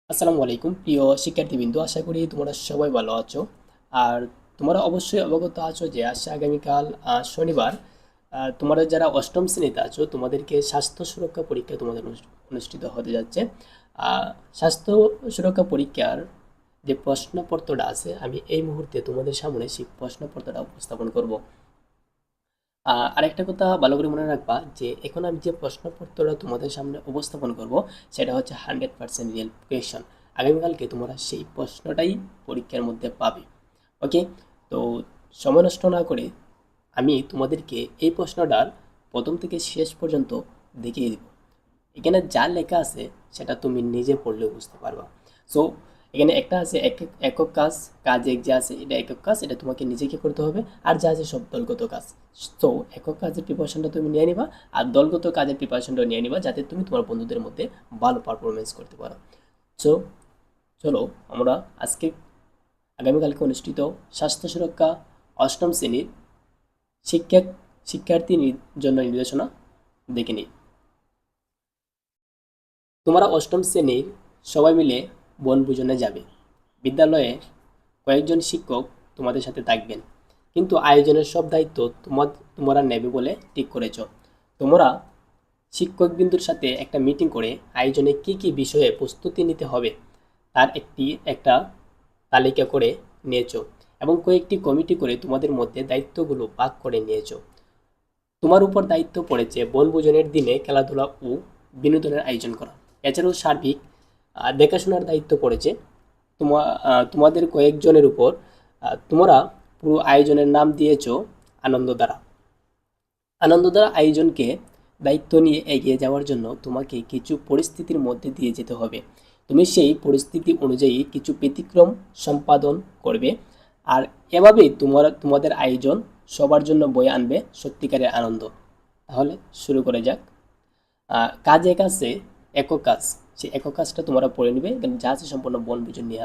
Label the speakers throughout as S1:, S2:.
S1: আসসালামু আলাইকুম প্রিয় শিক্ষার্থীবৃন্দ, আশা করি তোমরা সবাই ভালো আছো। আর তোমরা অবশ্যই অবগত আছো যে আগামীকাল শনিবার তোমরা যারা অষ্টম শ্রেণীতে আছো তোমাদেরকে স্বাস্থ্য সুরক্ষা পরীক্ষা তোমাদের অনুষ্ঠিত হতে যাচ্ছে। আহ, স্বাস্থ্য সুরক্ষা পরীক্ষার যে প্রশ্নপত্রটা আছে আমি এই মুহূর্তে তোমাদের সামনে সেই প্রশ্নপত্রটা উপস্থাপন করব। আরেকটা কথা ভালো করে মনে রাখবা যে এখন আমি যে প্রশ্নপত্রটা তোমাদের সামনে উপস্থাপন করব সেটা হচ্ছে 100% রিয়েল কোয়েশন। আগামীকালকে তোমরা সেই প্রশ্নটাই পরীক্ষার মধ্যে পাবে। ওকে, তো সময় নষ্ট না করে আমি তোমাদেরকে এই প্রশ্নটার প্রথম থেকে শেষ পর্যন্ত দেখিয়ে দিব। এখানে যা লেখা আছে সেটা তুমি নিজে পড়লেও বুঝতে পারবা। সো এখানে একটা আছে একক কাজ, কাজ এক যে আছে এটা একক কাজ, এটা তোমাকে নিজেকে করতে হবে। আর যা আছে সব দলগত কাজ। তো একক কাজের প্রিপারেশনটা তুমি নিয়ে নিবা, আর দলগত কাজের প্রিপারেশনটা নিয়ে নিবা যাতে তুমি তোমার বন্ধুদের মধ্যে ভালো পারফরমেন্স করতে পারো। সো চলো আমরা আজকে আগামীকালকে অনুষ্ঠিত স্বাস্থ্য সুরক্ষা অষ্টম শ্রেণীর শিক্ষা শিক্ষার্থীর জন্য নির্দেশনা দেখে নিই। তোমরা অষ্টম শ্রেণীর সবাই মিলে বনভোজনে যাবে। বিদ্যালয়ে কয়েকজন শিক্ষক তোমাদের সাথে থাকবেন, কিন্তু আয়োজনের সব দায়িত্ব তোমরা নেবে বলে ঠিক করেছ। তোমরা শিক্ষকবৃন্দুর সাথে একটা মিটিং করে আয়োজনে কি কি বিষয়ে প্রস্তুতি নিতে হবে তার একটা তালিকা করে নিয়েছো, এবং কয়েকটি কমিটি করে তোমাদের মধ্যে দায়িত্বগুলো ভাগ করে নিয়েছো। তোমার উপর দায়িত্ব পড়েছে বনভোজনের দিনে খেলাধুলা ও বিনোদনের আয়োজন করা। এছাড়াও সার্বিক দেখাশোনার দায়িত্ব পড়েছে তোমাদের কয়েকজনের উপর। তোমরা পুরো আয়োজনের নাম দিয়েছো আনন্দধারা। আনন্দধারা আয়োজনকে দায়িত্ব নিয়ে এগিয়ে যাওয়ার জন্য তোমাকে কিছু পরিস্থিতির মধ্যে দিয়ে যেতে হবে। তুমি সেই পরিস্থিতি অনুযায়ী কিছু ব্যতিক্রম সম্পাদন করবে। আর এভাবেই তোমাদের আয়োজন সবার জন্য বয়ে আনবে সত্যিকারের আনন্দ। তাহলে শুরু করে যাক। কাজ এক আছে একক কাজ। সেই একক কাজটা তোমরা পড়ে নিবে, কারণ যা আছে সম্পূর্ণ বনভোজন নিয়ে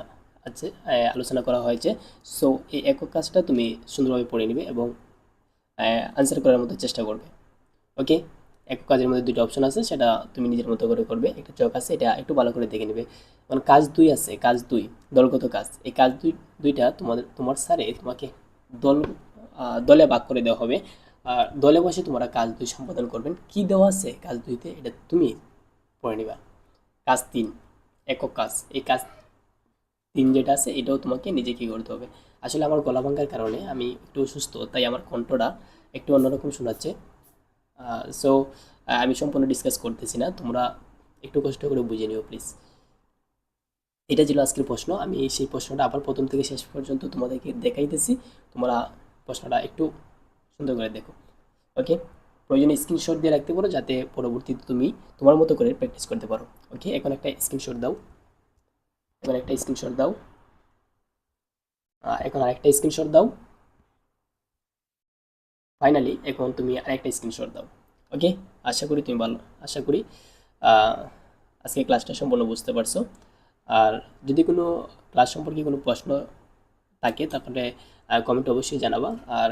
S1: আছে, আলোচনা করা হয়েছে। সো এই একক কাজটা তুমি সুন্দরভাবে পড়ে নিবে এবং আনসার করার মতো চেষ্টা করবে। ওকে, একক কাজের মধ্যে দুটো অপশন আছে, সেটা তুমি নিজের মতো করে করবে। একটা চক আছে, এটা একটু ভালো করে দেখে নেবে। কারণ কাজ দুই আছে, কাজ দুই দলগত কাজ। এই কাজ দুইটা তোমার স্যারে তোমাকে দল দলে ভাগ করে দেওয়া হবে। আর দলে বসে তোমরা কাজ দুই সম্পাদন করবেন। কি দেওয়া আছে কাজ দুইতে এটা তুমি পড়ে নিবা। কাজ তিন একক কাজ, এই কাজ তিন যেটা আছে এটাও তোমাকে নিজেকে করতে হবে। আসলে আমার গলা ভাঙার কারণে আমি একটু অসুস্থ, তাই আমার কণ্ঠটা একটু অন্যরকম শোনাচ্ছে। সো আমি সম্পূর্ণ ডিসকাস করতেছি না, তোমরা একটু কষ্ট করে বুঝে নিও প্লিজ। এটা ছিল আজকের প্রশ্ন। আমি সেই প্রশ্নটা আবার প্রথম থেকে শেষ পর্যন্ত তোমাদেরকে দেখাইতেছি। তোমরা প্রশ্নটা একটু সুন্দর করে দেখো। ওকে, প্রয়োজনে স্ক্রিনশট দিয়ে রাখতে পারো যাতে পরবর্তীতে তুমি তোমার মতো করে প্র্যাকটিস করতে পারো। ওকে, এখন একটা স্ক্রিনশট দাও। এখন একটা স্ক্রিনশট দাও। এখন আরেকটা স্ক্রিনশট দাও। ফাইনালি এখন তুমি আরেকটা স্ক্রিনশট দাও। ওকে, আশা করি তুমি ভালো, আশা করি আহ, আজকে ক্লাসটা সম্পূর্ণ বুঝতে পারছো। আর যদি কোনো ক্লাস সম্পর্কে কোনো প্রশ্ন থাকে তাহলে কমেন্ট অবশ্যই জানাবা। আর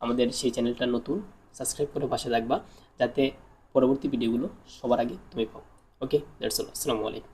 S1: আমাদের সেই চ্যানেলটা নতুন, সাবস্ক্রাইব করে পাশে থাকবা যাতে পরবর্তী ভিডিওগুলো সবার আগে তুমি পাও। ওকে, দ্যাটস অল। আসসালামু আলাইকুম।